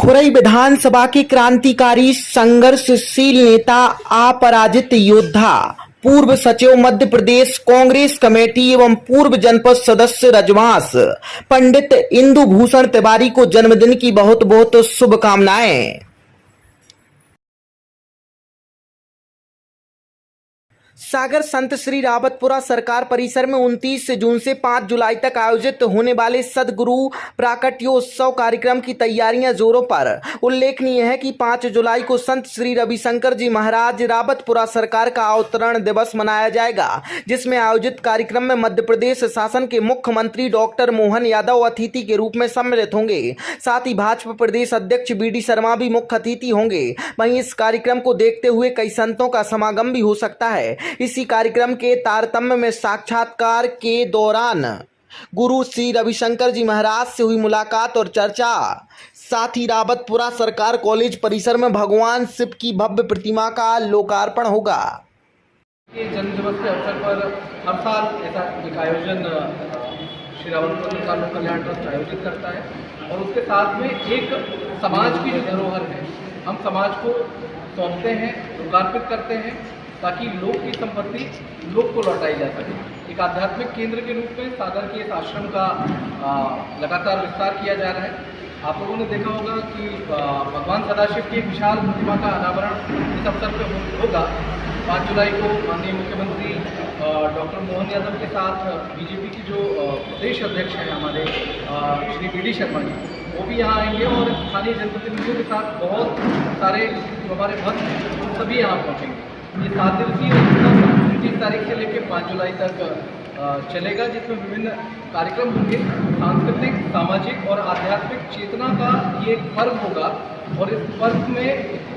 खुरई विधानसभा के क्रांतिकारी संघर्षशील नेता अपराजित योद्धा पूर्व सचिव मध्य प्रदेश कांग्रेस कमेटी एवं पूर्व जनपद सदस्य रजवास पंडित इंदु भूषण तिवारी को जन्मदिन की बहुत बहुत शुभकामनाएं। सागर संत श्री रावतपुरा सरकार परिसर में 29 जून से 5 जुलाई तक आयोजित होने वाले सदगुरु प्राकट्योत्सव कार्यक्रम की तैयारियां जोरों पर। उल्लेखनीय है कि 5 जुलाई को संत श्री रविशंकर जी महाराज रावतपुरा सरकार का अवतरण दिवस मनाया जाएगा, जिसमें आयोजित कार्यक्रम में मध्य प्रदेश शासन के मुख्यमंत्री डॉक्टर मोहन यादव अतिथि के रूप में सम्मिलित होंगे। साथ ही भाजपा प्रदेश अध्यक्ष बी.डी. शर्मा भी मुख्य अतिथि होंगे। वहीं इस कार्यक्रम को देखते हुए कई संतों का समागम भी हो सकता है। इसी कार्यक्रम के तारतम्य में साक्षात्कार के दौरान गुरु श्री रविशंकर जी महाराज से हुई मुलाकात और चर्चा, साथ ही रावतपुरा सरकार कॉलेज परिसर में भगवान शिव की भव्य प्रतिमा का लोकार्पण होगा। जन्म दिवस के अवसर पर हर साल ऐसा एक आयोजन श्री रावतपुरा सरकार लोक कल्याण ट्रस्ट आयोजित करता है और उसके साथ में एक समाज की जो धरोहर है, हम समाज को सौंपते हैं, लोकार्पित करते हैं ताकि लोक की संपत्ति लोक को लौटाई जा सके। एक आध्यात्मिक केंद्र के रूप में सागर के इस आश्रम का लगातार विस्तार किया जा रहा है। आप लोगों ने देखा होगा कि भगवान सदाशिव की एक विशाल प्रतिमा का अनावरण इस अवसर पर होगा। 5 जुलाई को माननीय मुख्यमंत्री डॉक्टर मोहन यादव के साथ बीजेपी की जो प्रदेश अध्यक्ष हैं हमारे श्री बी.डी. शर्मा जी, वो भी यहाँ आएंगे और स्थानीय जनप्रतिनिधियों के साथ बहुत सारे जो हमारे भक्त सभी यहाँ पहुँचेंगे। ये 7 दिवसीय 29 तारीख से लेकर 5 जुलाई तक चलेगा, जिसमें विभिन्न कार्यक्रम होंगे। सांस्कृतिक, सामाजिक और आध्यात्मिक चेतना का ये एक पर्व होगा और इस पर्व में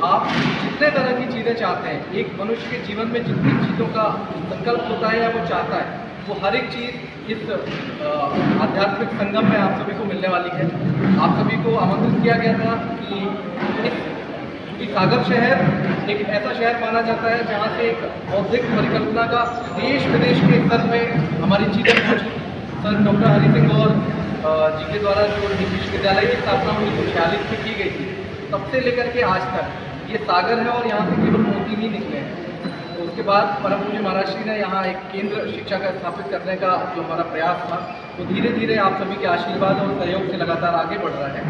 आप जितने तरह की चीज़ें चाहते हैं, एक मनुष्य के जीवन में जितनी चीज़ों का संकल्प होता है या वो चाहता है, वो हर एक चीज़ इस आध्यात्मिक संगम में आप सभी को मिलने वाली है। आप सभी को आमंत्रित किया गया था कि सागर शहर एक ऐसा शहर माना जाता है जहाँ से एक बौद्धिक परिकल्पना का देश विदेश के स्तर में हमारी चीज़ें पहुँची। सर डॉक्टर हरि सिंह और जी के द्वारा जो विश्वविद्यालय की स्थापना 1946 में की गई थी, तब से लेकर के आज तक ये सागर है और यहाँ से केवल मोती ही निकले हैं। तो उसके बाद परम पूज्य महाराज श्री ने यहाँ एक केंद्र शिक्षा का स्थापित करने का जो हमारा प्रयास था, वो धीरे धीरे आप सभी के आशीर्वाद और सहयोग से लगातार आगे बढ़ रहा है।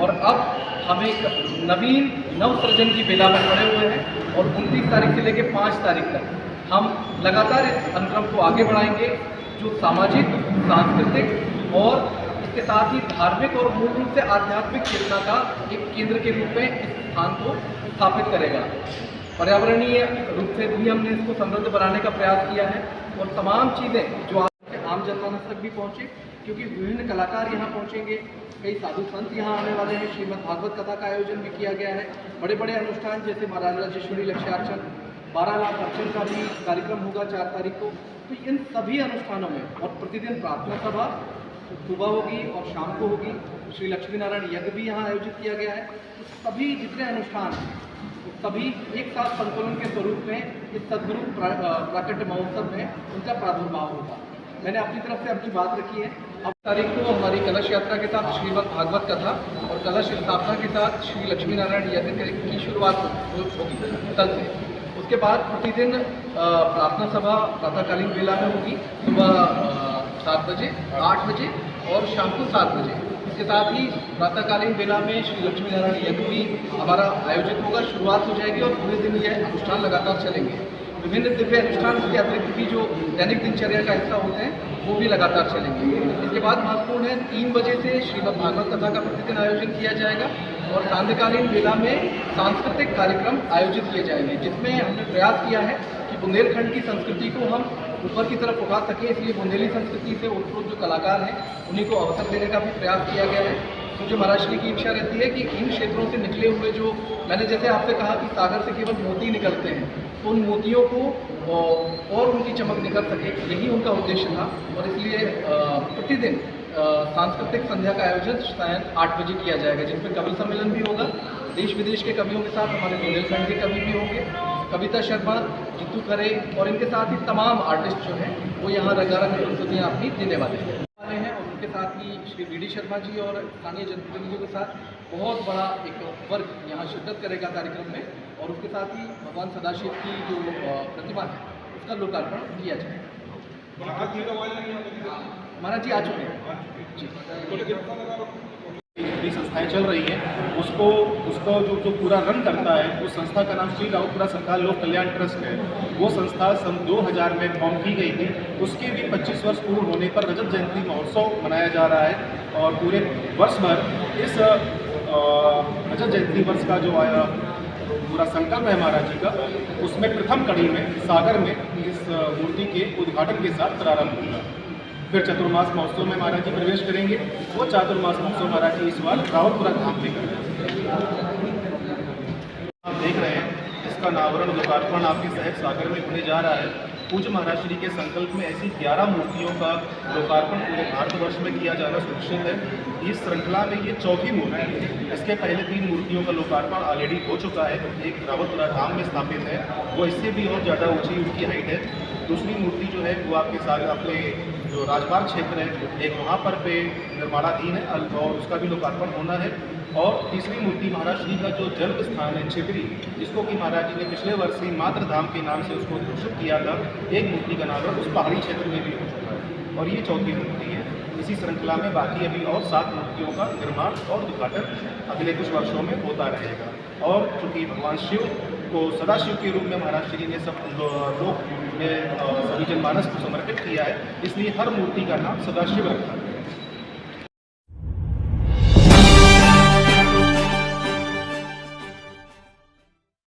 और अब हम एक नवीन नवसृजन की बेला में खड़े हुए हैं और 29 तारीख से लेकर 5 तारीख तक हम लगातार इस अनुक्रम को आगे बढ़ाएंगे, जो सामाजिक, सांस्कृतिक और इसके साथ ही धार्मिक और मूल रूप से आध्यात्मिक चेतना का एक केंद्र के रूप में इस स्थान को स्थापित करेगा। पर्यावरणीय रूप से भी हमने इसको समृद्ध बनाने का प्रयास किया है और तमाम चीज़ें जो आम जनमानस तक भी पहुँचे, क्योंकि विभिन्न कलाकार यहाँ पहुँचेंगे, कई साधु संत यहाँ आने वाले हैं। श्रीमद् भागवत कथा का आयोजन भी किया गया है। बड़े बड़े अनुष्ठान जैसे महाराज राजेश्वरी लक्ष्यार्चन, 12 लाख अर्चन का भी कार्यक्रम होगा 4 तारीख को। तो इन सभी अनुष्ठानों में और प्रतिदिन प्रार्थना सभा सुबह होगी और शाम को होगी। श्री लक्ष्मी नारायण यज्ञ भी यहाँ आयोजित किया गया है। तो सभी जितने अनुष्ठान सभी एक साथ संतुलन के स्वरूप में इस सदगुरु प्राकट्य महोत्सव में उनका प्रादुर्भाव होगा। मैंने अपनी तरफ से अपनी बात रखी है। अब तारीख को हमारी कलश यात्रा के साथ श्रीमद् भागवत कथा और कलश स्थापना के साथ श्री लक्ष्मी नारायण यज्ञ की शुरुआत होगी कल से। उसके बाद प्रतिदिन प्रार्थना सभा प्रातःकालीन वेला में होगी, सुबह 7 बजे, 8 बजे और शाम को 7 बजे। इसके साथ ही प्रातःकालीन वेला में श्री लक्ष्मी नारायण यज्ञ भी हमारा आयोजित होगा, शुरुआत हो जाएगी और पूरे दिन यह अनुष्ठान लगातार चलेंगे। विभिन्न दिव्य अनुष्ठान के अतिरिक्त भी जो दैनिक दिनचर्या का हिस्सा होते हैं वो भी लगातार चलेंगे। इसके बाद महत्वपूर्ण है 3 बजे से श्रीमद् भागवत कथा का प्रतिदिन आयोजन किया जाएगा और सांध्यकालीन वेला में सांस्कृतिक कार्यक्रम आयोजित किए जाएंगे, जिसमें हमने प्रयास किया है कि बुंदेलखंड की संस्कृति को हम ऊपर की तरफ उठा सकें। इसलिए बुंदेली संस्कृति से उत्प्रोत जो कलाकार हैं उन्हीं को अवसर देने का भी प्रयास किया गया है। मुझे महाराज श्री की इच्छा रहती है कि इन क्षेत्रों से निकले हुए जो, मैंने जैसे आपसे कहा कि सागर से केवल मोती निकलते हैं, तो उन मोतियों को और उनकी चमक निकल सके, यही उनका उद्देश्य था। और इसलिए प्रतिदिन सांस्कृतिक संध्या का आयोजन सायं 8 बजे किया जाएगा, जिसमें कवि सम्मेलन भी होगा। देश विदेश के कवियों के साथ हमारे बुंदेलखंड के कवि भी होंगे, कविता शर्मा, जितू खरे और इनके साथ ही तमाम आर्टिस्ट जो हैं वो यहाँ रंगारंग प्रस्तुतियाँ अपनी देने वाले हैं और उनके साथ ही श्री वी डी शर्मा जी और स्थानीय जनप्रतिनिधियों के साथ बहुत बड़ा एक वर्ग यहाँ शिरकत करेगा कार्यक्रम में, और उसके साथ ही भगवान सदाशिव की जो प्रतिमा है उसका लोकार्पण किया जाएगा। महाराज जी आ चुके हैं जी। जितनी संस्थाएं चल रही हैं उसको जो पूरा रन करता है उस संस्था का नाम श्री रावतपुरा सरकार लोक कल्याण ट्रस्ट है। वो संस्था सन 2000 में फॉर्म की गई थी। उसके भी 25 वर्ष पूर्ण होने पर रजत जयंती महोत्सव मनाया जा रहा है और पूरे वर्ष भर इस रजत जयंती वर्ष का जो आया पूरा संकल्प है महाराज जी का, उसमें प्रथम कड़ी में सागर में इस मूर्ति के उद्घाटन के साथ प्रारंभ होगा। फिर चतुर्मास महोत्सव में महाराज जी प्रवेश करेंगे। वो चातुर्मास महोत्सव महाराज जी इस बार रावतपुरा धाम में करेंगे। आप देख रहे हैं इसका अनावरण लोकार्पण आपके शहर सागर में होने जा रहा है। पूज्य महाराज श्री के संकल्प में ऐसी 11 मूर्तियों का लोकार्पण पूरे भारतवर्ष में किया जाना सुनिश्चित है। इस श्रृंखला में ये चौथी मूर्ति है। इसके पहले 3 मूर्तियों का लोकार्पण ऑलरेडी हो चुका है। एक रावतपुरा धाम में स्थापित है, वो इससे भी और ज़्यादा ऊंची उनकी हाइट है। दूसरी मूर्ति जो है वो आपके साथ अपने जो राजमार्ग क्षेत्र है एक वहाँ पर पे निर्माणाधीन है और उसका भी लोकार्पण होना है। और तीसरी मूर्ति महाराज श्री का जो जन्म स्थान है छितरी, जिसको कि महाराज जी ने पिछले वर्ष ही मात्र धाम के नाम से उसको घोषित किया था, एक मूर्ति का नाम उस पहाड़ी क्षेत्र में भी हो चुका है और ये चौथी मूर्ति है। इसी श्रृंखला में बाकी अभी और 7 मूर्तियों का निर्माण और उद्घाटन अगले कुछ वर्षों में होता रहेगा। और चूँकि भगवान शिव को सदाशिव के रूप में महाराज श्री ने सब लोग में सभी जनमानस को समर्पित किया है, इसलिए हर मूर्ति का नाम सदाशिव रखा है।